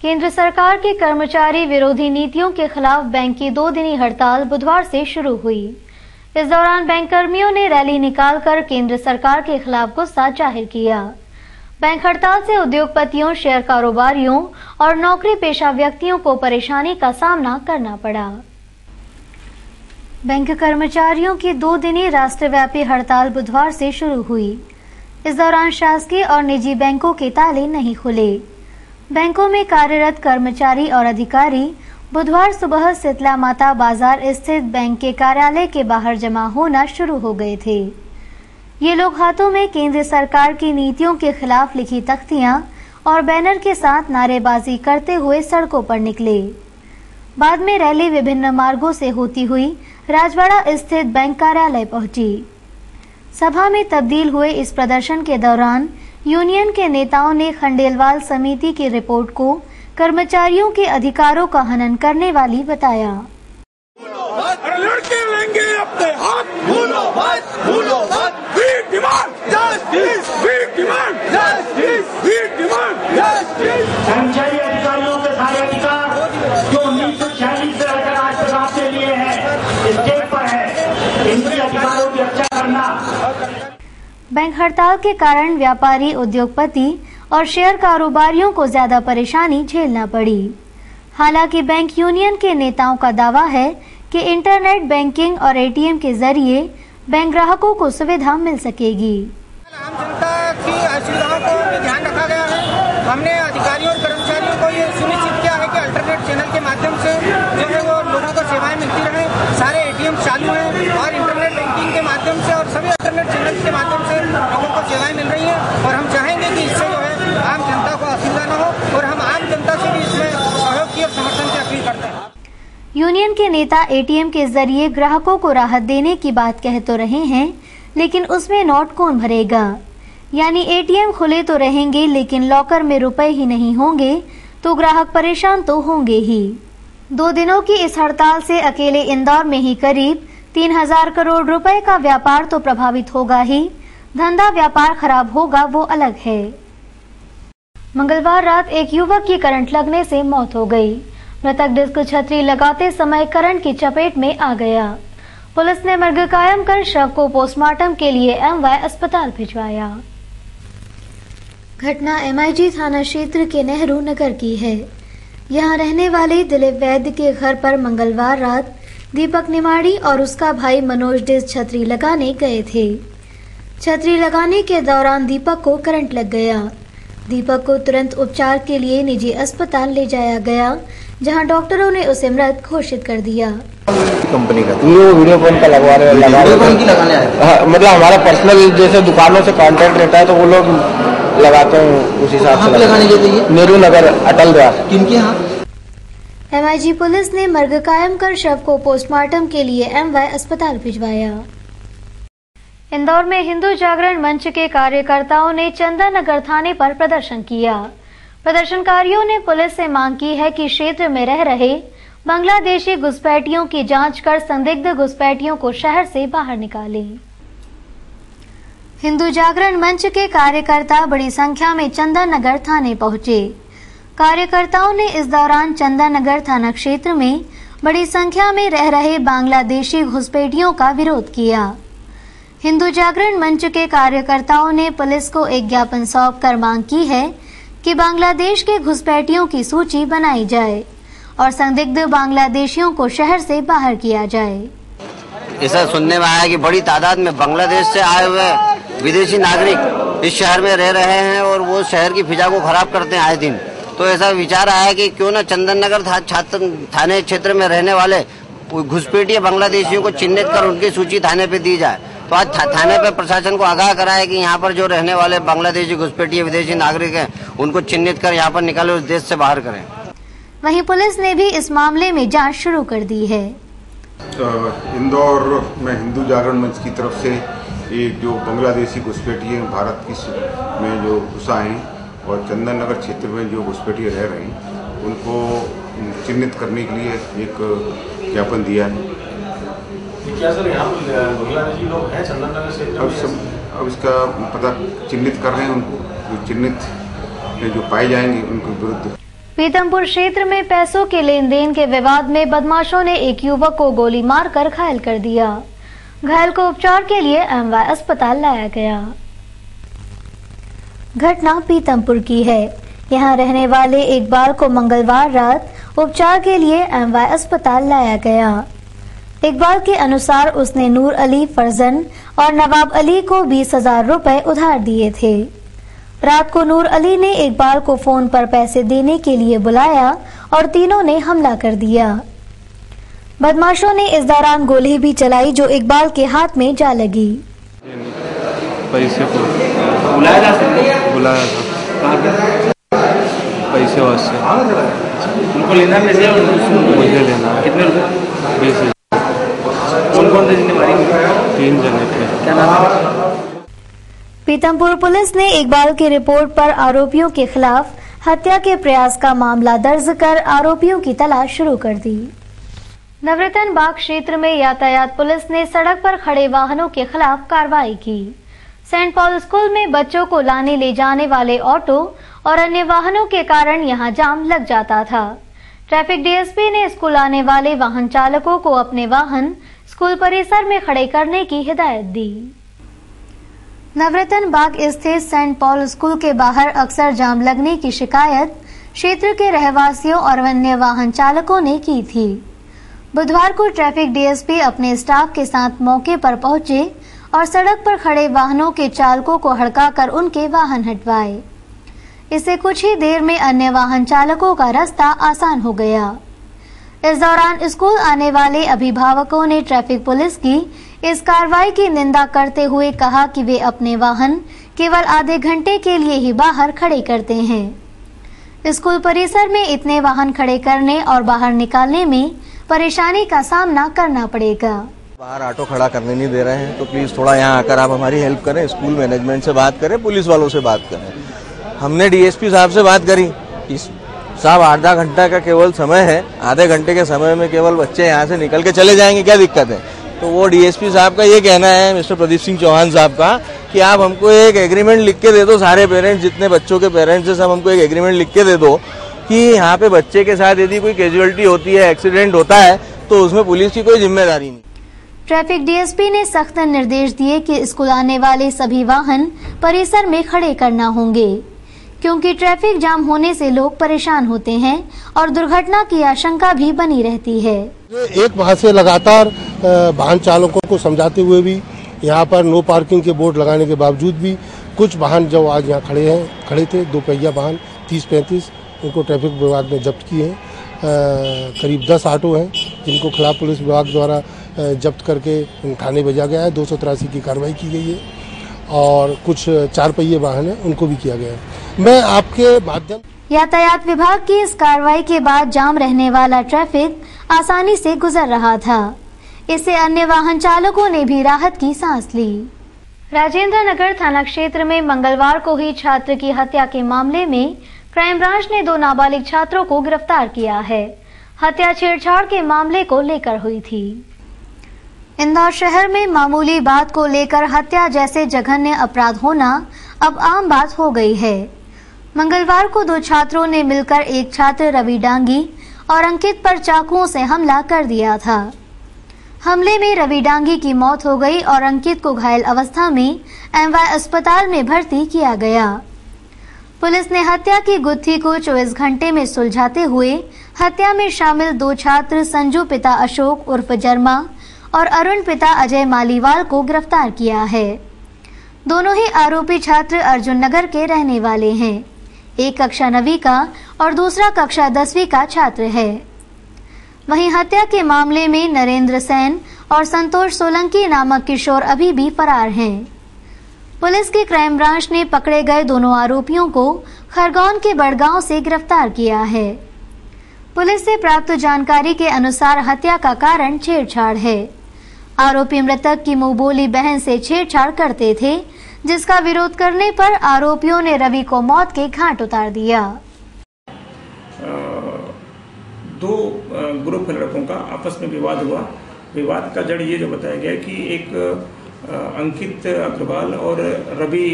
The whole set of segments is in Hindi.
केंद्र सरकार की कर्मचारी विरोधी नीतियों के खिलाफ बैंक की 2 दिनी हड़ताल बुधवार से शुरू हुई। इस दौरान बैंक कर्मियों ने रैली निकालकर केंद्र सरकार के खिलाफ गुस्सा जाहिर किया। बैंक हड़ताल से उद्योगपतियों, शेयर कारोबारियों और नौकरी पेशा व्यक्तियों को परेशानी का सामना करना पड़ा। बैंक कर्मचारियों की 2 दिनी राष्ट्रव्यापी हड़ताल बुधवार से शुरू हुई। इस दौरान शासकीय और निजी बैंकों के ताले नहीं खुले। बैंकों में कार्यरत कर्मचारी और अधिकारी बुधवार सुबह शीतला माता बाजार स्थित बैंक के कार्यालय के बाहर जमा होना शुरू हो गए थे। ये लोग हाथों में केंद्र सरकार की नीतियों के खिलाफ लिखी तख्तियां और बैनर के साथ नारेबाजी करते हुए सड़कों पर निकले। बाद में रैली विभिन्न मार्गों से होती हुई राजवाड़ा स्थित बैंक कार्यालय पहुंची। सभा में तब्दील हुए इस प्रदर्शन के दौरान यूनियन के नेताओं ने खंडेलवाल समिति की रिपोर्ट को कर्मचारियों के अधिकारों का हनन करने वाली बताया। लड़के लेंगे अपने हाथ, भूलो मत, भूलो मत। We demand justice, we demand justice, we demand justice। कर्मचारी अधिकारियों के सारे अधिकार जो 1946 से लेकर आज तक आपके लिए है, स्टेट पर है, इनके अधिकारों की रक्षा करना। बैंक हड़ताल के कारण व्यापारी, उद्योगपति और शेयर कारोबारियों को ज्यादा परेशानी झेलना पड़ी। हालांकि बैंक यूनियन के नेताओं का दावा है कि इंटरनेट बैंकिंग और एटीएम के जरिए बैंक ग्राहकों को सुविधा मिल सकेगी। आम जनता की असुविधाओं को ध्यान रखा गया है। हमने अधिकारियों और कर्मचारियों को ये सुनिश्चित किया है कि अल्टरनेट चैनल के माध्यम से जो है वो लोगों को सेवाएं मिलती रहे। सारे एटीएम चालू हैं और इंटरनेट बैंकिंग के माध्यम से और सभी अल्टरनेट चैनल के माध्यम से लोगों को सेवाएं मिल रही हैं। और हम चाहेंगे कि इससे जो है आम जनता को असुविधा न हो और हम आम जनता से भी इसमें सहयोग की और समर्थन की अपील करते हैं। यूनियन के नेता एटीएम के जरिए ग्राहकों को राहत देने की बात कह तो रहे हैं, लेकिन उसमें नोट कौन भरेगा? यानी एटीएम खुले तो रहेंगे लेकिन लॉकर में रुपए ही नहीं होंगे तो ग्राहक परेशान तो होंगे ही। 2 दिनों की इस हड़ताल से अकेले इंदौर में ही करीब 3000 करोड़ रुपए का व्यापार तो प्रभावित होगा ही, धंधा व्यापार खराब होगा वो अलग है। मंगलवार रात एक युवक की करंट लगने से मौत हो गई। मृतक डिस्क छतरी लगाते समय करंट की चपेट में आ गया। पुलिस ने मर्ग कायम कर शव को पोस्टमार्टम के लिए एमवाय अस्पताल भिजवाया। घटना एमआईजी थाना क्षेत्र के नेहरू नगर की है। यहां रहने वाले दिलीप वैद्य के घर पर मंगलवार रात दीपक निमाड़ी और उसका भाई मनोज डिस्क छतरी लगाने गए थे। छतरी लगाने के दौरान दीपक को करंट लग गया। दीपक को तुरंत उपचार के लिए निजी अस्पताल ले जाया गया, जहां डॉक्टरों ने उसे मृत घोषित कर दिया। कंपनी का वीडियोकॉन का लगाने आए हाँ, मतलब हमारा पर्सनल जैसे दुकानों से कांटेक्ट रहता है तो वो लोग लगाते हैं उस हिसाब से लगाने के लिए। नेहरू नगर अटल द्वार किनके यहाँ। एमआईजी पुलिस ने मर्ग कायम कर शव को पोस्टमार्टम के लिए एमवाय अस्पताल भिजवाया। इंदौर में हिंदू जागरण मंच के कार्यकर्ताओं ने चंदन नगर थाने पर प्रदर्शन किया। प्रदर्शनकारियों ने पुलिस से मांग की है कि क्षेत्र में रह रहे बांग्लादेशी घुसपैठियों की जांच कर संदिग्ध घुसपैठियों को शहर से बाहर निकालें। हिंदू जागरण मंच के कार्यकर्ता बड़ी संख्या में चंदन नगर थाने पहुंचे। कार्यकर्ताओं ने इस दौरान चंदन नगर थाना क्षेत्र में बड़ी संख्या में रह रहे बांग्लादेशी घुसपैठियों का विरोध किया। हिंदू जागरण मंच के कार्यकर्ताओं ने पुलिस को एक ज्ञापन सौंपकर मांग की है कि बांग्लादेश के घुसपैठियों की सूची बनाई जाए और संदिग्ध बांग्लादेशियों को शहर से बाहर किया जाए। ऐसा सुनने में आया कि बड़ी तादाद में बांग्लादेश से आए हुए विदेशी नागरिक इस शहर में रह रहे हैं और वो शहर की फिजा को खराब करते हैं आए दिन। तो ऐसा विचार आया कि क्यों न चंदन नगर थाने क्षेत्र में रहने वाले घुसपैठिए बांग्लादेशियों को चिन्हित कर उनकी सूची थाने पे दी जाए। तो आज थाने पे प्रशासन को आगाह करा है कि यहाँ पर जो रहने वाले बांग्लादेशी घुसपैठिए विदेशी नागरिक हैं उनको चिन्हित कर यहाँ पर निकाले उस देश से बाहर करें। वहीं पुलिस ने भी इस मामले में जांच शुरू कर दी है। इंदौर में हिंदू जागरण मंच की तरफ से एक जो बांग्लादेशी घुसपैठिए भारत की में जो घुसा हैं और चंदन नगर क्षेत्र में जो घुसपैठिए रह रहे हैं उनको चिन्हित करने के लिए एक ज्ञापन दिया है। क्या सर यहाँ बांग्लादेशी लोग हैं चंदन नगर क्षेत्र में? अब इसका पता चिन्हित कर रहे हैं। उनको जो चिन्हित जो पाए जाएंगे उनके विरुद्ध पीतमपुर क्षेत्र में पैसों के लेन देन के विवाद में बदमाशों ने एक युवक को गोली मारकर घायल कर दिया। घायल को उपचार के लिए एमवाय अस्पताल लाया गया। घटना पीतमपुर की है। यहां रहने वाले इकबाल को मंगलवार रात उपचार के लिए एमवाय अस्पताल लाया गया। इकबाल के अनुसार उसने नूर अली फरजन और नवाब अली को 20,000 रुपए उधार दिए थे। रात को नूर अली ने इकबाल को फोन पर पैसे देने के लिए बुलाया और तीनों ने हमला कर दिया। बदमाशों ने इस दौरान गोली भी चलाई जो इकबाल के हाथ में जा लगी। पैसे को बुलाया था पैसे वास्ते उनको लेना पैसे मुझे लेना। कितने रुपए? 20। कौन थे जिन्हें मारी? 3 जने थे। क्या नाम है? पीतमपुर पुलिस ने इकबाल की रिपोर्ट पर आरोपियों के खिलाफ हत्या के प्रयास का मामला दर्ज कर आरोपियों की तलाश शुरू कर दी। नवरतन बाग क्षेत्र में यातायात पुलिस ने सड़क पर खड़े वाहनों के खिलाफ कार्रवाई की। सेंट पॉल स्कूल में बच्चों को लाने ले जाने वाले ऑटो और अन्य वाहनों के कारण यहां जाम लग जाता था। ट्रैफिक डीएसपी ने स्कूल आने वाले वाहन चालकों को अपने वाहन स्कूल परिसर में खड़े करने की हिदायत दी। नवरतन बाग स्थित सेंट पॉल स्कूल के बाहर अक्सर जाम लगने की शिकायत क्षेत्र के रहवासियों और अन्य वाहन चालकों ने की थी। बुधवार को ट्रैफिक डीएसपी अपने स्टाफ के साथ मौके पर पहुंचे और सड़क पर खड़े वाहनों के चालकों को हड़काकर उनके वाहन हटवाए। इससे कुछ ही देर में अन्य वाहन चालकों का रास्ता आसान हो गया। इस दौरान स्कूल आने वाले अभिभावकों ने ट्रैफिक पुलिस की इस कार्रवाई की निंदा करते हुए कहा कि वे अपने वाहन केवल आधे घंटे के लिए ही बाहर खड़े करते हैं। स्कूल परिसर में इतने वाहन खड़े करने और बाहर निकालने में परेशानी का सामना करना पड़ेगा। बाहर ऑटो खड़ा करने नहीं दे रहे हैं तो प्लीज थोड़ा यहाँ आकर आप हमारी हेल्प करें। स्कूल मैनेजमेंट से बात करें, पुलिस वालों से बात करें। हमने डीएसपी साहब से बात करी कि साहब आधा घंटा का केवल समय है, आधे घंटे के समय में केवल बच्चे यहाँ से निकल के चले जाएंगे, क्या दिक्कत है? तो वो डीएसपी साहब का ये कहना है, मिस्टर प्रदीप सिंह चौहान साहब का, कि आप हमको एक एग्रीमेंट लिख के दे दो, सारे पेरेंट्स जितने बच्चों के पेरेंट्स हैं सब हमको एक एग्रीमेंट लिख के दे दो कि यहाँ पे बच्चे के साथ यदि कोई कैजुअलिटी होती है, एक्सीडेंट होता है तो उसमें पुलिस की कोई जिम्मेदारी नहीं। ट्रैफिक डीएसपी ने सख्त निर्देश दिए कि स्कूल आने वाले सभी वाहन परिसर में खड़े करना होंगे, क्योंकि ट्रैफिक जाम होने से लोग परेशान होते हैं और दुर्घटना की आशंका भी बनी रहती है। एक माह से लगातार वाहन चालकों को समझाते हुए भी यहाँ पर नो पार्किंग के बोर्ड लगाने के बावजूद भी कुछ वाहन जो आज यहाँ खड़े थे, 2 पहिया वाहन 30-35, उनको ट्रैफिक विभाग ने जब्त किए हैं। करीब 10 ऑटो हैं जिनको खिलाफ पुलिस विभाग द्वारा जब्त करके थाने भेजा गया है। 283 की कार्रवाई की गई है और कुछ 4 पहिए वाहन हैं उनको भी किया गया है। मैं आपके माध्यम यातायात विभाग की इस कार्रवाई के बाद जाम रहने वाला ट्रैफिक आसानी से गुजर रहा था। इससे अन्य वाहन चालकों ने भी राहत की सांस ली। राजेंद्र नगर थाना क्षेत्र में मंगलवार को हुई छात्र की हत्या के मामले में क्राइम ब्रांच ने 2 नाबालिग छात्रों को गिरफ्तार किया है। हत्या छेड़छाड़ के मामले को लेकर हुई थी। इंदौर शहर में मामूली बात को लेकर हत्या जैसे जघन्य अपराध होना अब आम बात हो गई है। मंगलवार को 2 छात्रों ने मिलकर एक छात्र रवि डांगी और अंकित पर चाकुओं से हमला कर दिया था। हमले में रवि डांगी की मौत हो गई और अंकित को घायल अवस्था में एमवाय अस्पताल में भर्ती किया गया। पुलिस ने हत्या की गुत्थी को 24 घंटे में सुलझाते हुए हत्या में शामिल 2 छात्र संजू पिता अशोक उर्फ जर्मा और अरुण पिता अजय मालीवाल को गिरफ्तार किया है। दोनों ही आरोपी छात्र अर्जुन नगर के रहने वाले हैं। एक कक्षा 9वीं का और दूसरा कक्षा 10वीं का छात्र है। वहीं हत्या के मामले में नरेंद्र सेन और संतोष सोलंकी नामक किशोर अभी भी फरार हैं। पुलिस की क्राइम ब्रांच ने पकड़े गए दोनों आरोपियों को खरगोन के बड़गांव से गिरफ्तार किया है। पुलिस से प्राप्त जानकारी के अनुसार हत्या का कारण छेड़छाड़ है। आरोपी मृतक की मुंहबोली बहन से छेड़छाड़ करते थे, जिसका विरोध करने पर आरोपियों ने रवि को मौत के घाट उतार दिया। 2 ग्रुप के लड़कों का आपस में विवाद हुआ। विवाद का जड़ ये जो बताया गया कि एक अंकित अग्रवाल और रवि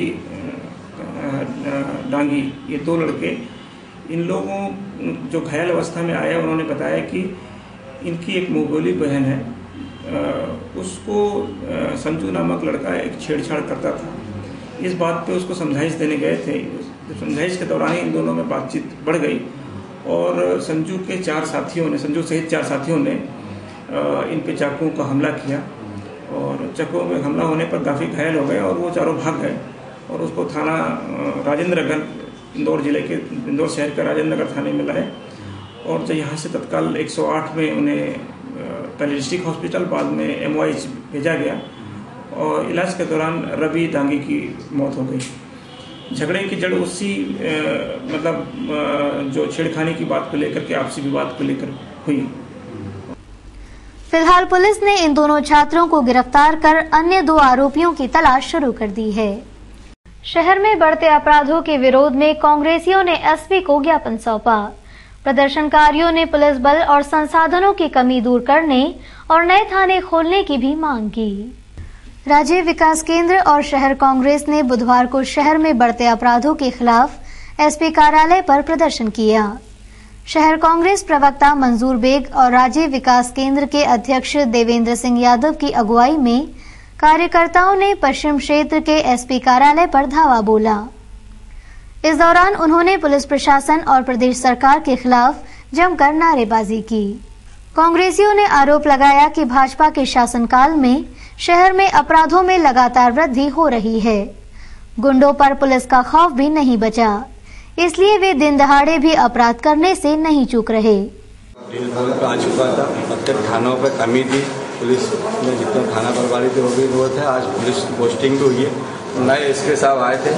डांगी, ये 2 लड़के इन लोगों जो घायल अवस्था में आए उन्होंने बताया कि इनकी एक मोगोली बहन है, उसको संजू नामक लड़का एक छेड़छाड़ करता था। इस बात पे उसको समझाइश देने गए थे। समझाइश के दौरान इन दोनों में बातचीत बढ़ गई और संजू के 4 साथियों ने, संजू सहित 4 साथियों ने इन पे चाकुओं का हमला किया और चाकुओं में हमला होने पर काफ़ी घायल हो गए और वो चारों भाग गए और उसको थाना राजेंद्र नगर, इंदौर जिले के इंदौर शहर के राजेंद्र नगर थाने में लाए और यहाँ से तत्काल 108 में उन्हें पहले डिस्ट्रिक्ट हॉस्पिटल, बाद में MOH भेजा गया और इलाज के दौरान रवि डांगी की मौत हो गई। झगड़े की जड़ उसी जो छेड़खानी की बात को लेकर के, आपसी विवाद को लेकर हुई। फिलहाल पुलिस ने इन दोनों छात्रों को गिरफ्तार कर अन्य 2 आरोपियों की तलाश शुरू कर दी है। शहर में बढ़ते अपराधों के विरोध में कांग्रेसियों ने एसपी को ज्ञापन सौंपा। प्रदर्शनकारियों ने पुलिस बल और संसाधनों की कमी दूर करने और नए थाने खोलने की भी मांग की। राज्य विकास केंद्र और शहर कांग्रेस ने बुधवार को शहर में बढ़ते अपराधों के खिलाफ एसपी कार्यालय पर प्रदर्शन किया। शहर कांग्रेस प्रवक्ता मंजूर बेग और राज्य विकास केंद्र के अध्यक्ष देवेंद्र सिंह यादव की अगुवाई में कार्यकर्ताओं ने पश्चिम क्षेत्र के एसपी कार्यालय पर धावा बोला। इस दौरान उन्होंने पुलिस प्रशासन और प्रदेश सरकार के खिलाफ जमकर नारेबाजी की। कांग्रेसियों ने आरोप लगाया कि भाजपा के शासनकाल में शहर में अपराधों में लगातार वृद्धि हो रही है। गुंडों पर पुलिस का खौफ भी नहीं बचा, इसलिए वे दिन दहाड़े भी अपराध करने से नहीं चूक रहे। आ चुका था, प्रत्येक थानों पर कमी थी, पुलिस में जितना थाना प्रभारी थे वो भी वो थे। आज पुलिस पोस्टिंग भी हुई है। नए एसपी साहब आए थे,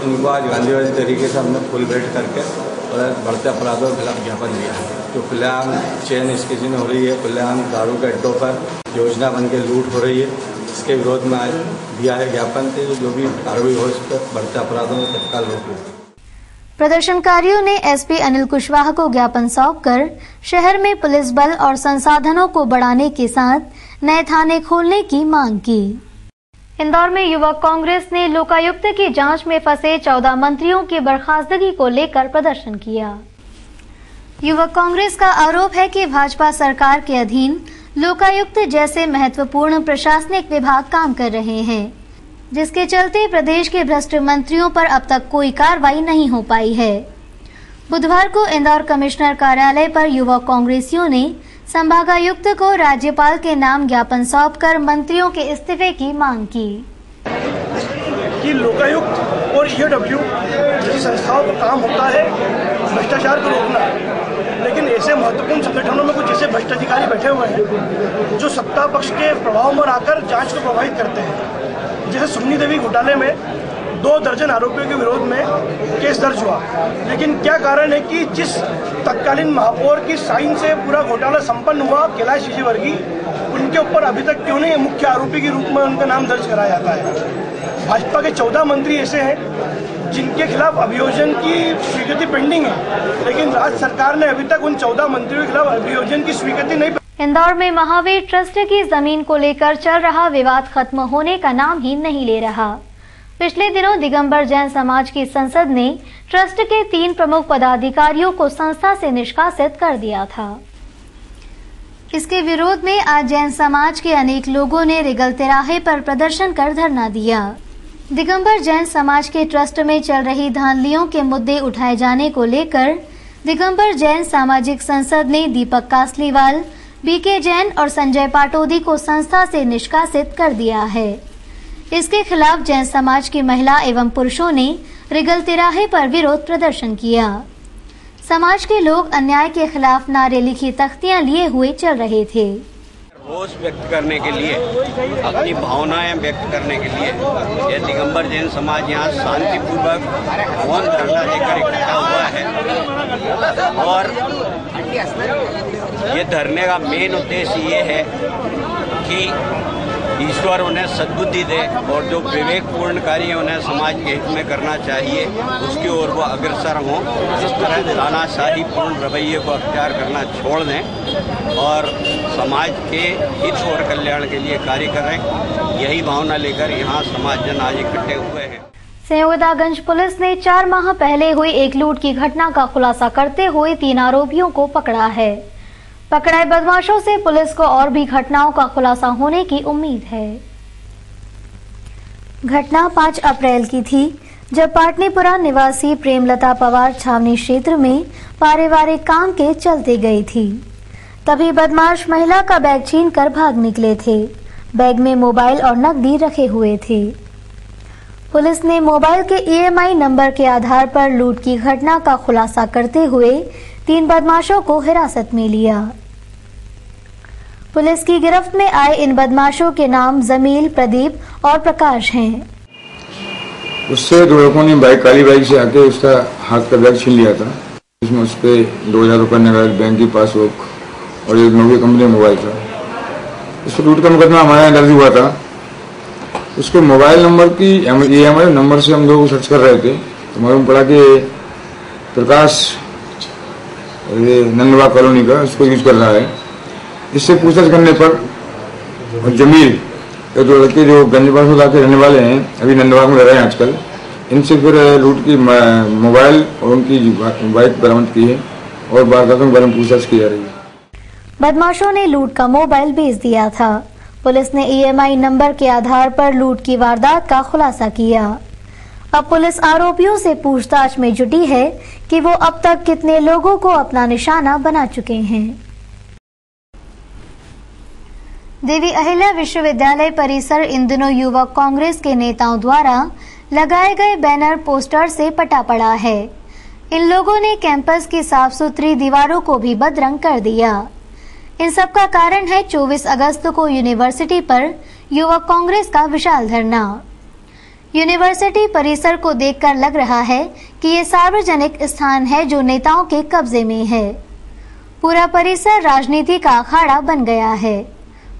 उनको आज गांधीवादी तरीके से हमने फुल भेंट करके और बढ़ते अपराधों के खिलाफ ज्ञापन दिया। तो खुलेआम चेन स्केचिंग हो रही है, खुलेआम दारू के अड्डों पर योजना बन के लूट हो रही है, इसके विरोध में आज दिया है ज्ञापन थे। जो भी कार्रवाई हो इस पर बढ़ते अपराधों में तत्काल रोक लगे। प्रदर्शनकारियों ने एसपी अनिल कुशवाहा को ज्ञापन सौंपकर शहर में पुलिस बल और संसाधनों को बढ़ाने के साथ नए थाने खोलने की मांग की। इंदौर में युवक कांग्रेस ने लोकायुक्त की जांच में फंसे 14 मंत्रियों की बर्खास्तगी को लेकर प्रदर्शन किया। युवक कांग्रेस का आरोप है कि भाजपा सरकार के अधीन लोकायुक्त जैसे महत्वपूर्ण प्रशासनिक विभाग काम कर रहे हैं, जिसके चलते प्रदेश के भ्रष्ट मंत्रियों पर अब तक कोई कार्रवाई नहीं हो पाई है। बुधवार को इंदौर कमिश्नर कार्यालय पर युवक कांग्रेसियों ने संभागायुक्त को राज्यपाल के नाम ज्ञापन सौंपकर मंत्रियों के इस्तीफे की मांग की। कि लोकायुक्त और ईओडब्ल्यू जैसी संस्थाओं का काम होता है भ्रष्टाचार को रोकना, लेकिन ऐसे महत्वपूर्ण संगठनों में कुछ ऐसे भ्रष्टाधिकारी बैठे हुए हैं जो सत्ता पक्ष के प्रभाव में आकर जांच को प्रभावित करते हैं। जैसे सुन्नी देवी घोटाले में 2 दर्जन आरोपियों के विरोध में केस दर्ज हुआ, लेकिन क्या कारण है कि जिस तत्कालीन महापौर की साइन से पूरा घोटाला संपन्न हुआ, कैलाश विजयवर्गीय, उनके ऊपर अभी तक क्यों नहीं मुख्य आरोपी के रूप में उनका नाम दर्ज कराया जाता है। भाजपा के 14 मंत्री ऐसे हैं जिनके खिलाफ अभियोजन की स्वीकृति पेंडिंग है, लेकिन राज्य सरकार ने अभी तक उन 14 मंत्रियों के खिलाफ अभियोजन की स्वीकृति नहीं। इंदौर में महावीर ट्रस्ट की जमीन को लेकर चल रहा विवाद खत्म होने का नाम ही नहीं ले रहा। पिछले दिनों दिगंबर जैन समाज की संसद ने ट्रस्ट के 3 प्रमुख पदाधिकारियों को संस्था से निष्कासित कर दिया था। इसके विरोध में आज जैन समाज के अनेक लोगों ने रिगल तिराहे पर प्रदर्शन कर धरना दिया। दिगंबर जैन समाज के ट्रस्ट में चल रही धांधलियों के मुद्दे उठाए जाने को लेकर दिगंबर जैन सामाजिक संसद ने दीपक कासलीवाल, बीके जैन और संजय पाटोदी को संस्था से निष्कासित कर दिया है। इसके खिलाफ जैन समाज की महिला एवं पुरुषों ने रिगल तिराहे पर विरोध प्रदर्शन किया। समाज के लोग अन्याय के खिलाफ नारे लिखी तख्तियां लिए हुए चल रहे थे। रोष व्यक्त करने के लिए, अपनी भावनाएं व्यक्त करने के लिए ये दिगंबर जैन समाज यहाँ शांतिपूर्वक मौन धरना देकर इकट्ठा हुआ है। और ये धरने का मेन उद्देश्य ये है कि ईश्वर उन्हें सद्बुद्धि दे और जो विवेकपूर्ण कार्य उन्हें समाज के हित में करना चाहिए उसकी ओर वो अग्रसर हों। इस तरह तानाशाही पूर्ण रवैये को अख्तियार करना छोड़ दें और समाज के हित और कल्याण के लिए कार्य करें। यही भावना लेकर यहाँ समाज जन आज इकट्ठे हुए हैं। संयोगदागंज पुलिस ने 4 माह पहले हुई एक लूट की घटना का खुलासा करते हुए 3 आरोपियों को पकड़ा है। पकड़े बदमाशों से पुलिस को और भी घटनाओं का खुलासा होने की उम्मीद है। घटना 5 अप्रैल की थी, जब पाटनीपुरा निवासी प्रेमलता पवार छावनी क्षेत्र में पारिवारिक काम के चलते गई थी। तभी बदमाश महिला का बैग छीनकर भाग निकले थे। बैग में मोबाइल और नकदी रखे हुए थे। पुलिस ने मोबाइल के EMI नंबर के आधार पर लूट की घटना का खुलासा करते हुए 3 बदमाशों को हिरासत में लिया। पुलिस की गिरफ्त में आए इन बदमाशों के नाम जमील, प्रदीप और प्रकाश हैं। उससे 2 लोगों ने काली बाइक से आके उसका हाथ का बैग छीन लिया था। इसमें उस पर 2000 रुपये नगद, बैंक की पासबुक और एक नोकिया कंपनी मोबाइल था। उस लूट का मुकदमा हमारे यहाँ दर्ज हुआ था। उसके मोबाइल नंबर की EMI नंबर से हम लोग सर्च कर रहे थे तो मालूम पड़ा कि प्रकाश नंदवा कॉलोनी का उसको यूज कर रहा है। इससे पूछताछ करने पर और जमील ये 2 लड़के जो गंजबाग में लाके रहने वाले हैं, अभी नंदवा में रह रहे हैं आजकल, इनसे फिर लूट की मोबाइल और उनकी बाइक बरामद की है और वारदातों के बारे में पूछताछ की जा रही है। बदमाशों ने लूट का मोबाइल बेच दिया था। पुलिस ने EMI नंबर के आधार पर लूट की वारदात का खुलासा किया। अब पुलिस आरोपियों से पूछताछ में जुटी है कि वो अब तक कितने लोगों को अपना निशाना बना चुके हैं। देवी अहिल्या विश्वविद्यालय परिसर इन दिनों युवक कांग्रेस के नेताओं द्वारा लगाए गए बैनर पोस्टर से पटा पड़ा है। इन लोगों ने कैंपस की साफ सुथरी दीवारों को भी बदरंग कर दिया। इन सब का कारण है 24 अगस्त को यूनिवर्सिटी पर युवक कांग्रेस का विशाल धरना। यूनिवर्सिटी परिसर को देखकर लग रहा है कि ये सार्वजनिक स्थान है जो नेताओं के कब्जे में है। पूरा परिसर राजनीति का अखाड़ा बन गया है।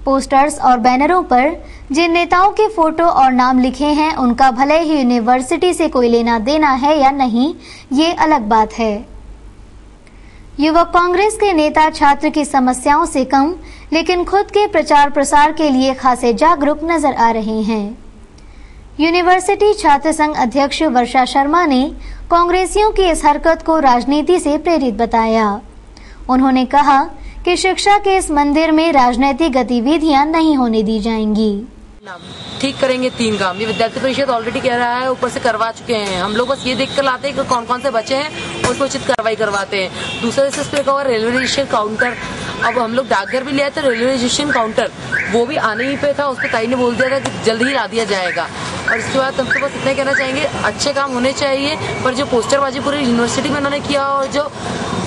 पोस्टर्स और बैनरों पर जिन नेताओं के फोटो और नाम लिखे हैं उनका भले ही यूनिवर्सिटी से कोई लेना देना है या नहीं, ये अलग बात है। युवक कांग्रेस के नेता छात्र की समस्याओं से कम लेकिन खुद के प्रचार प्रसार के लिए खासे जागरूक नजर आ रहे हैं। यूनिवर्सिटी छात्र संघ अध्यक्ष वर्षा शर्मा ने कांग्रेसियों की इस हरकत को राजनीति से प्रेरित बताया। उन्होंने कहा कि शिक्षा के इस मंदिर में राजनीतिक गतिविधियां नहीं होने दी जाएंगी। ठीक करेंगे 3 काम, ये विद्यार्थी परिषद ऑलरेडी कह रहा है, ऊपर से करवा चुके हैं। हम लोग बस ये देख कर लाते हैं कि कौन कौन से बच्चे हैं और उसको उचित कार्रवाई करवाते हैं। दूसरा जैसे लिखा हुआ रेलवे रजिस्ट्रेशन काउंटर, अब हम लोग डाकघर भी ले आए तो रेलवे रजिस्ट्रेशन काउंटर वो भी आने ही पे था, उस पर ताई ने बोल दिया था कि जल्द ही ला दिया जाएगा। और इसके बाद हमसे बस इतना कहना चाहेंगे, अच्छे काम होने चाहिए, पर जो पोस्टरबाजी पूरी यूनिवर्सिटी में उन्होंने किया और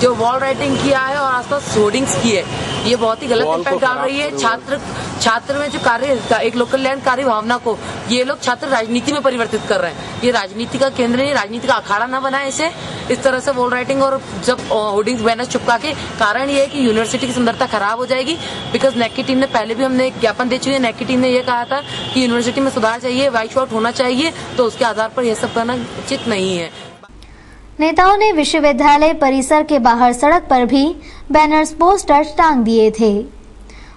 जो वॉल राइटिंग किया है और आसपास होर्डिंग्स की है, ये बहुत ही गलत इम्पैक्ट डाल रही है छात्र में जो कार्य, एक लोक कल्याणकारी भावना को ये लोग छात्र राजनीति में परिवर्तित कर रहे हैं। ये राजनीति का केंद्र नहीं, राजनीति का अखाड़ा ना बनाए इसे इस तरह से वॉल राइटिंग और जब होर्डिंग्स बैनर चिपका के। कारण ये है कि यूनिवर्सिटी की सुंदरता खराब हो जाएगी। बिकॉज नेक की टीम ने पहले भी हमने एक ज्ञापन दे चुके हैं। नेक की टीम ने ये कहा था कि यूनिवर्सिटी में सुधार चाहिए, वाइट आउट होना चाहिए, तो उसके आधार पर यह सब करना उचित नहीं है। नेताओं ने विश्वविद्यालय परिसर के बाहर सड़क पर भी बैनर्स पोस्टर टांग दिए थे।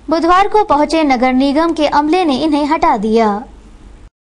बुधवार को पहुंचे नगर निगम के अमले ने इन्हें हटा दिया।